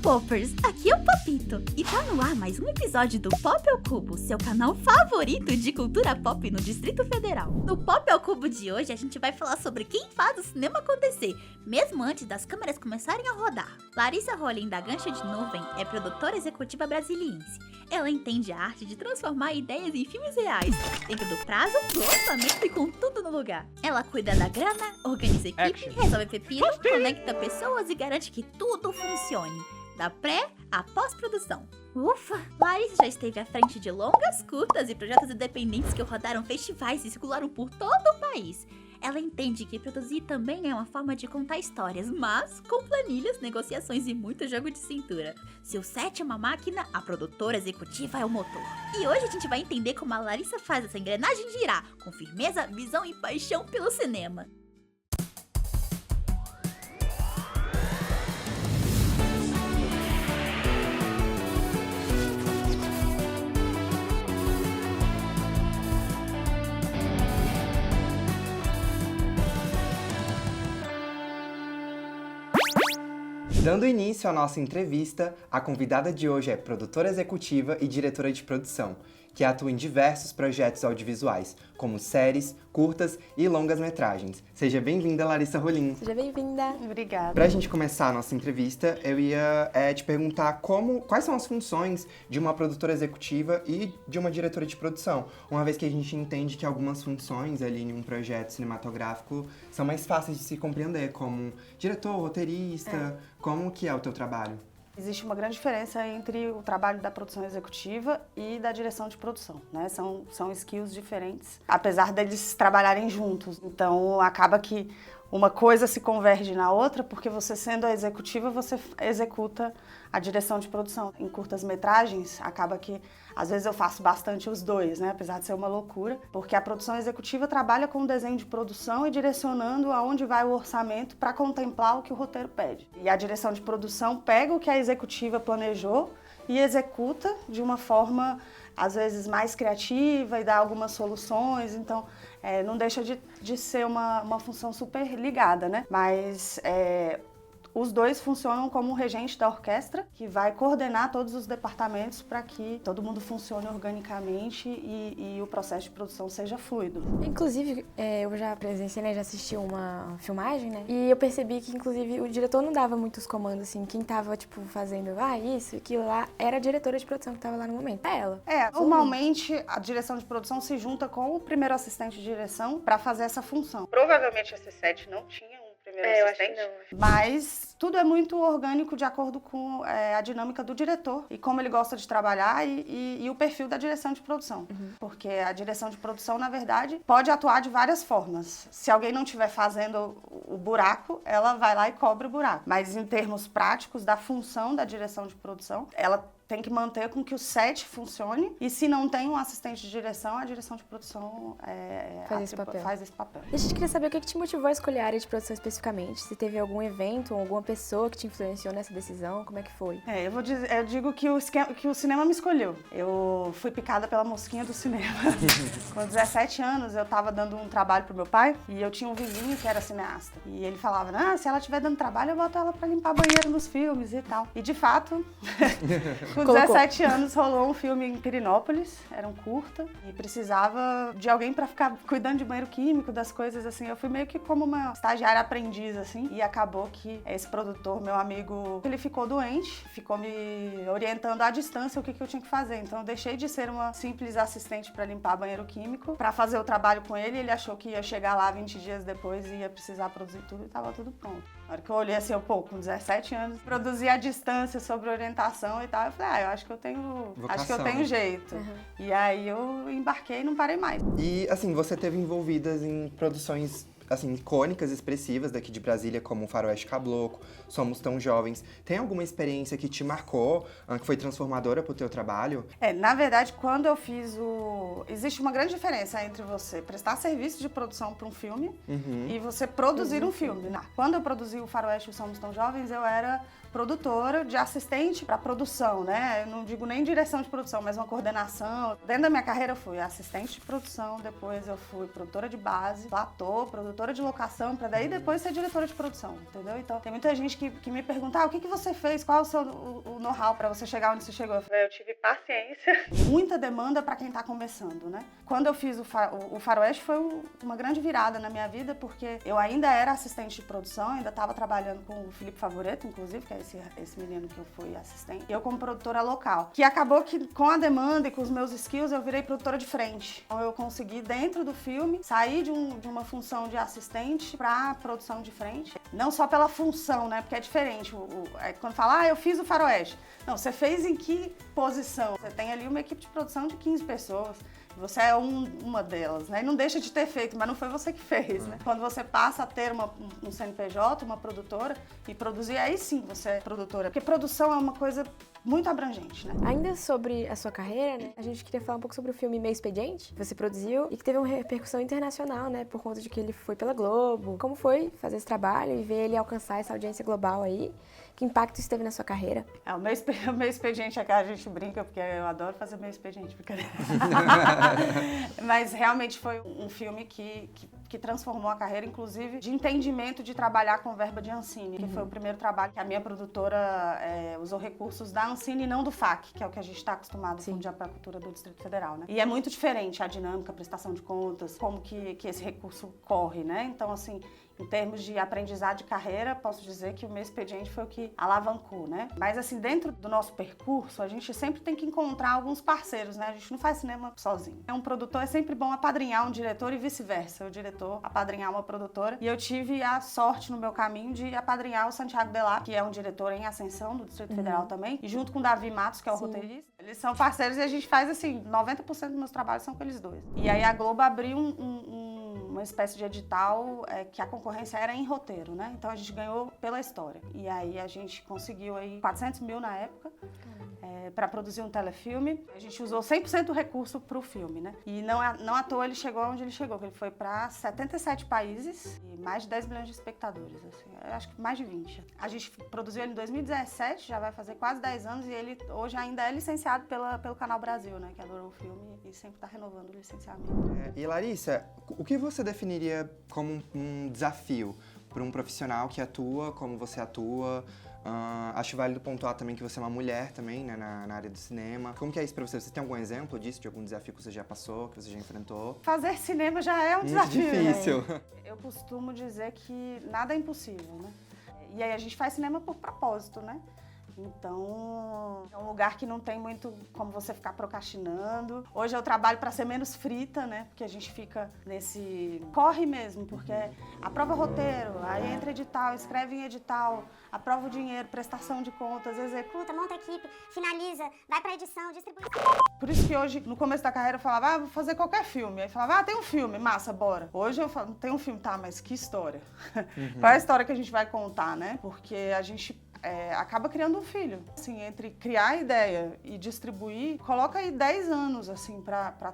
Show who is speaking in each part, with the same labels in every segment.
Speaker 1: Poppers, aqui é o Popito e tá no ar mais um episódio do Pop ao Cubo, seu canal favorito de cultura pop no Distrito Federal. No Pop ao Cubo de hoje a gente vai falar sobre quem faz o cinema acontecer, mesmo antes das câmeras começarem a rodar. Larissa Rolim da Gancho de Nuvem é produtora executiva brasiliense. Ela entende a arte de transformar ideias em filmes reais, dentro do prazo, do orçamento e com tudo no lugar. Ela cuida da grana, organiza equipe, resolve pepino, conecta pessoas e garante que tudo funcione. Da pré à pós-produção. Ufa! Larissa já esteve à frente de longas, curtas e projetos independentes que rodaram festivais e circularam por todo o país. Ela entende que produzir também é uma forma de contar histórias, mas com planilhas, negociações e muito jogo de cintura. Se o set é uma máquina, a produtora executiva é o motor. E hoje a gente vai entender como a Larissa faz essa engrenagem girar, com firmeza, visão e paixão pelo cinema.
Speaker 2: Dando início à nossa entrevista, a convidada de hoje é produtora executiva e diretora de produção, que atua em diversos projetos audiovisuais, como séries, curtas e longas-metragens. Seja bem-vinda, Larissa Rolim.
Speaker 3: Seja bem-vinda.
Speaker 4: Obrigada.
Speaker 2: Pra gente começar a nossa entrevista, eu ia te perguntar quais são as funções de uma produtora executiva e de uma diretora de produção, uma vez que a gente entende que algumas funções ali em um projeto cinematográfico são mais fáceis de se compreender, como diretor, roteirista, como que é o teu trabalho?
Speaker 4: Existe uma grande diferença entre o trabalho da produção executiva e da direção de produção, né? São skills diferentes, apesar deles trabalharem juntos. Então, acaba que uma coisa se converge na outra, porque você sendo a executiva, você executa a direção de produção. Em curtas-metragens, acaba que, às vezes, eu faço bastante os dois, né? Apesar de ser uma loucura, porque a produção executiva trabalha com o desenho de produção e direcionando aonde vai o orçamento para contemplar o que o roteiro pede. E a direção de produção pega o que a executiva planejou e executa de uma forma, às vezes, mais criativa e dá algumas soluções. Então, não deixa de ser uma função super ligada, né? Mas os dois funcionam como um regente da orquestra que vai coordenar todos os departamentos para que todo mundo funcione organicamente e o processo de produção seja fluido.
Speaker 3: Inclusive, eu já presenciei, né, já assisti uma filmagem, né? E eu percebi que, inclusive, o diretor não dava muitos comandos, assim. Quem tava, tipo, fazendo, isso, aquilo lá, era a diretora de produção que tava lá no momento. É ela.
Speaker 4: Normalmente a direção de produção se junta com o primeiro assistente de direção para fazer essa função. Provavelmente esse set não tinha primeiro assistente, acho que não. Mas tudo é muito orgânico de acordo com a dinâmica do diretor e como ele gosta de trabalhar e o perfil da direção de produção. Porque a direção de produção, na verdade, pode atuar de várias formas. Se alguém não estiver fazendo o buraco, ela vai lá e cobre o buraco. Mas em termos práticos da função da direção de produção, ela tem que manter com que o set funcione e se não tem um assistente de direção, a direção de produção faz esse papel.
Speaker 3: E a gente queria saber o que te motivou a escolher a área de produção especificamente. Se teve algum evento ou alguma pessoa que te influenciou nessa decisão, como é que foi?
Speaker 4: Eu digo que o cinema me escolheu. Eu fui picada pela mosquinha do cinema. Com 17 anos, eu estava dando um trabalho pro meu pai e eu tinha um vizinho que era cineasta. E ele falava, se ela estiver dando trabalho, eu boto ela para limpar banheiro nos filmes e tal. E de fato... Com 17 anos rolou um filme em Pirinópolis, era um curta, e precisava de alguém pra ficar cuidando de banheiro químico, das coisas assim. Eu fui meio que como uma estagiária aprendiz, assim, e acabou que esse produtor, meu amigo, ele ficou doente, ficou me orientando à distância o que eu tinha que fazer. Então eu deixei de ser uma simples assistente pra limpar banheiro químico, pra fazer o trabalho com ele. Ele achou que ia chegar lá 20 dias depois e ia precisar produzir tudo e tava tudo pronto. Na hora que eu olhei assim, com 17 anos, produzir à distância sobre orientação e tal, eu falei, eu acho que eu tenho jeito. E aí eu embarquei e não parei mais.
Speaker 2: E, assim, você teve envolvidas em produções, assim, icônicas, expressivas daqui de Brasília, como Faroeste Caboclo, Somos Tão Jovens. Tem alguma experiência que te marcou, que foi transformadora pro teu trabalho?
Speaker 4: Na verdade, quando eu fiz existe uma grande diferença entre você prestar serviço de produção para um filme e você produzir um filme. Quando eu produzi o Faroeste e o Somos Tão Jovens, eu era produtora de assistente para produção, né? Eu não digo nem direção de produção, mas uma coordenação. Dentro da minha carreira eu fui assistente de produção, depois eu fui produtora de base, platô, produtora produtora de locação, pra daí depois ser diretora de produção, entendeu? Então, tem muita gente que me pergunta, o que você fez? Qual é o seu know-how pra você chegar onde você chegou? Eu falei, eu tive paciência. Muita demanda pra quem tá começando, né? Quando eu fiz o Faroeste foi uma grande virada na minha vida, porque eu ainda era assistente de produção, ainda tava trabalhando com o Felipe Favoreto, inclusive, que é esse menino que eu fui assistente, e eu como produtora local. Que acabou que, com a demanda e com os meus skills, eu virei produtora de frente. Então, eu consegui, dentro do filme, sair de uma função de assistente pra produção de frente. Não só pela função, né? Porque é diferente. Quando fala, eu fiz o Faroeste. Não, você fez em que posição? Você tem ali uma equipe de produção de 15 pessoas. Você é uma delas, né? E não deixa de ter feito, mas não foi você que fez, né? Quando você passa a ter um CNPJ, uma produtora, e produzir, aí sim você é produtora. Porque produção é uma coisa muito abrangente, né?
Speaker 3: Ainda sobre a sua carreira, né? A gente queria falar um pouco sobre o filme Meu Expediente, que você produziu e que teve uma repercussão internacional, né? Por conta de que ele foi pela Globo. Como foi fazer esse trabalho e ver ele alcançar essa audiência global aí? Que impacto isso teve na sua carreira?
Speaker 4: O meu expediente é que a gente brinca, porque eu adoro fazer meu expediente, brincadeira. Mas realmente foi um filme que transformou a carreira, inclusive, de entendimento de trabalhar com verba de Ancine, que foi o primeiro trabalho que a minha produtora usou recursos da Ancine e não do FAC, que é o que a gente está acostumado com o de Apicultura do Distrito Federal, né? E é muito diferente a dinâmica, a prestação de contas, como que esse recurso corre, né? Então, assim, em termos de aprendizado de carreira, posso dizer que o meu expediente foi o que alavancou, né? Mas, assim, dentro do nosso percurso, a gente sempre tem que encontrar alguns parceiros, né? A gente não faz cinema sozinho. Um produtor é sempre bom apadrinhar um diretor e vice-versa. O diretor apadrinhar uma produtora. E eu tive a sorte no meu caminho de apadrinhar o Santiago Delap, que é um diretor em ascensão do Distrito Federal também. E junto com o Davi Matos, que é o roteirista. Eles são parceiros e a gente faz, assim, 90% dos meus trabalhos são com eles dois. E aí a Globo abriu uma espécie de edital que a concorrência era em roteiro, né? Então a gente ganhou pela história. E aí a gente conseguiu aí 400 mil na época para produzir um telefilme. A gente usou 100% do recurso para o filme, né? E não à toa ele chegou onde ele chegou, ele foi para 77 países e mais de 10 milhões de espectadores, assim, acho que mais de 20. A gente produziu ele em 2017, já vai fazer quase 10 anos e ele hoje ainda é licenciado pelo Canal Brasil, né? Que adorou o filme e sempre está renovando o licenciamento.
Speaker 2: E Larissa, o que você definiria como um desafio para um profissional que atua como você atua? Acho válido pontuar também que você é uma mulher também, né, na área do cinema. Como que é isso pra você? Você tem algum exemplo disso, de algum desafio que você já passou, que você já enfrentou?
Speaker 4: Fazer cinema já é um desafio,
Speaker 2: difícil.
Speaker 4: Né? Eu costumo dizer que nada é impossível, né? E aí a gente faz cinema por propósito, né? Então, é um lugar que não tem muito como você ficar procrastinando. Hoje eu trabalho para ser menos frita, né? Porque a gente fica nesse corre mesmo, porque aprova roteiro, aí entra edital, escreve em edital, aprova o dinheiro, prestação de contas, executa, monta a equipe, finaliza, vai para edição, distribuição. Por isso que hoje, no começo da carreira, eu falava, vou fazer qualquer filme. Aí falava, tem um filme, massa, bora. Hoje eu falo, tem um filme, tá, mas que história? Qual é a história que a gente vai contar, né? Porque a gente acaba criando um filho. Assim, entre criar a ideia e distribuir, coloca aí 10 anos, assim, pra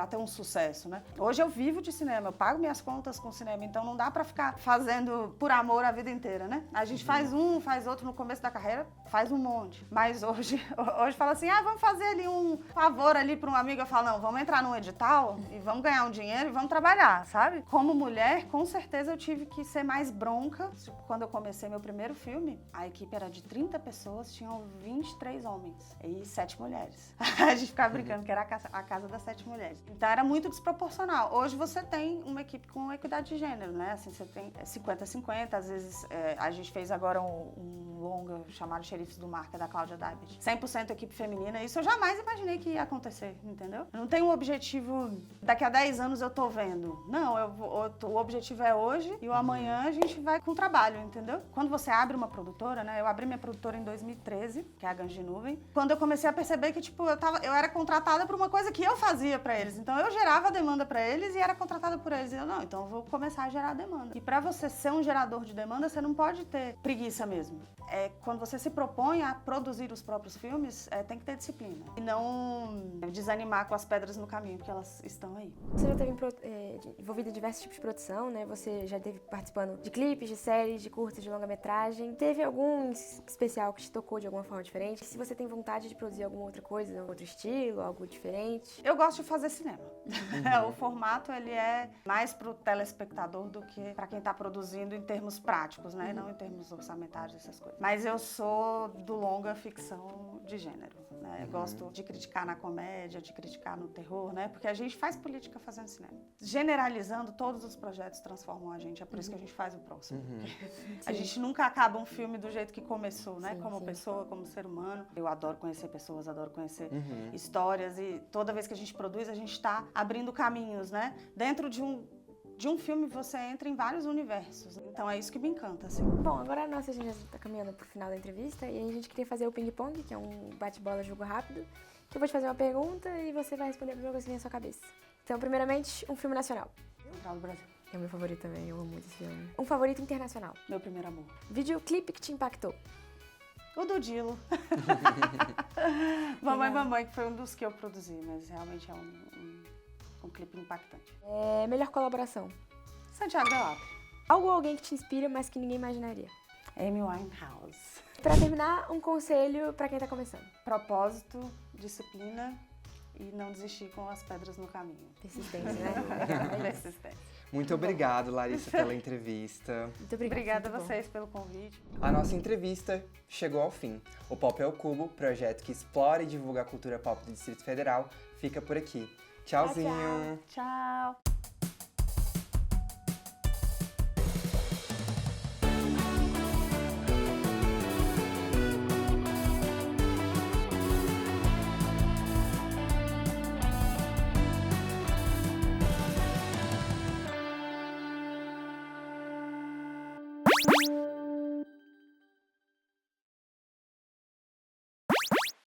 Speaker 4: ter um sucesso, né? Hoje eu vivo de cinema, eu pago minhas contas com cinema, então não dá pra ficar fazendo por amor a vida inteira, né? A gente faz faz outro no começo da carreira, faz um monte. Mas hoje fala assim, vamos fazer ali um favor ali pra um amigo. Eu falo, não, vamos entrar num edital e vamos ganhar um dinheiro e vamos trabalhar, sabe? Como mulher, com certeza eu tive que ser mais bronca. Tipo, quando eu comecei meu primeiro filme, a equipe era de 30 pessoas, tinham 23 homens e 7 mulheres. A gente ficava brincando que era a casa das 7 mulheres. Então era muito desproporcional. Hoje você tem uma equipe com equidade de gênero, né? Assim, você tem 50-50, às vezes a gente fez agora um longa chamado Xerifes do Mar, que é da Cláudia Dabit. 100% equipe feminina, isso eu jamais imaginei que ia acontecer, entendeu? Eu não tenho um objetivo, daqui a 10 anos eu tô vendo. Não, o objetivo é hoje e o amanhã a gente vai com o trabalho, entendeu? Quando você abre uma produtora, né? Eu abri minha produtora em 2013, que é a Ganji Nuvem. Quando eu comecei a perceber que, tipo, eu era contratada por uma coisa que eu fazia pra eles. Então, eu gerava a demanda pra eles e era contratada por eles. E eu, não, então eu vou começar a gerar demanda. E pra você ser um gerador de demanda, você não pode ter preguiça mesmo. quando você se propõe a produzir os próprios filmes, tem que ter disciplina. E não desanimar com as pedras no caminho, porque elas estão aí.
Speaker 3: Você já esteve envolvida em diversos tipos de produção, né? Você já esteve participando de clipes, de séries, de curtas, de longa-metragem. Teve algum especial que te tocou de alguma forma diferente? Se você tem vontade de produzir alguma outra coisa, outro estilo, algo diferente?
Speaker 4: Eu gosto de fazer cinema. O formato, ele é mais pro telespectador do que para quem tá produzindo em termos práticos, né? Não em termos orçamentários, essas coisas. Mas eu sou do longa ficção de gênero, né? Eu gosto de criticar na comédia, de criticar no terror, né? Porque a gente faz política fazendo cinema. Generalizando, todos os projetos transformam a gente. É por isso que a gente faz o próximo. A gente nunca acaba um filme do jeito que começou, né? Como pessoa, como ser humano. Eu adoro conhecer pessoas, adoro conhecer histórias. E toda vez que a gente produz, a gente está abrindo caminhos, né? Dentro de um filme você entra em vários universos. Então é isso que me encanta, assim.
Speaker 3: Bom, agora a gente já está caminhando pro final da entrevista e a gente queria fazer o ping-pong, que é um bate-bola, jogo rápido, que eu vou te fazer uma pergunta e você vai responder pro jogo assim na sua cabeça. Então, primeiramente, um filme nacional.
Speaker 4: Central do Brasil.
Speaker 3: É o meu favorito também, eu amo muito esse filme. Um favorito internacional.
Speaker 4: Meu primeiro amor.
Speaker 3: Videoclipe que te impactou.
Speaker 4: O do Dilo. Mamãe, que foi um dos que eu produzi, mas realmente é um clipe impactante.
Speaker 3: Melhor colaboração.
Speaker 4: Santiago Delato.
Speaker 3: Algo ou alguém que te inspira, mas que ninguém imaginaria.
Speaker 4: Amy Winehouse.
Speaker 3: Pra terminar, um conselho pra quem tá começando.
Speaker 4: Propósito, disciplina e não desistir com as pedras no caminho.
Speaker 3: Persistência, né?
Speaker 4: Persistência.
Speaker 2: Muito obrigado, Larissa, pela entrevista.
Speaker 3: Muito obrigada.
Speaker 4: Obrigada a
Speaker 3: muito bom.
Speaker 4: vocês pelo convite.
Speaker 2: A nossa entrevista chegou ao fim. O Pop é o Cubo, projeto que explora e divulga a cultura pop do Distrito Federal, fica por aqui. Tchauzinho!
Speaker 4: Tchau.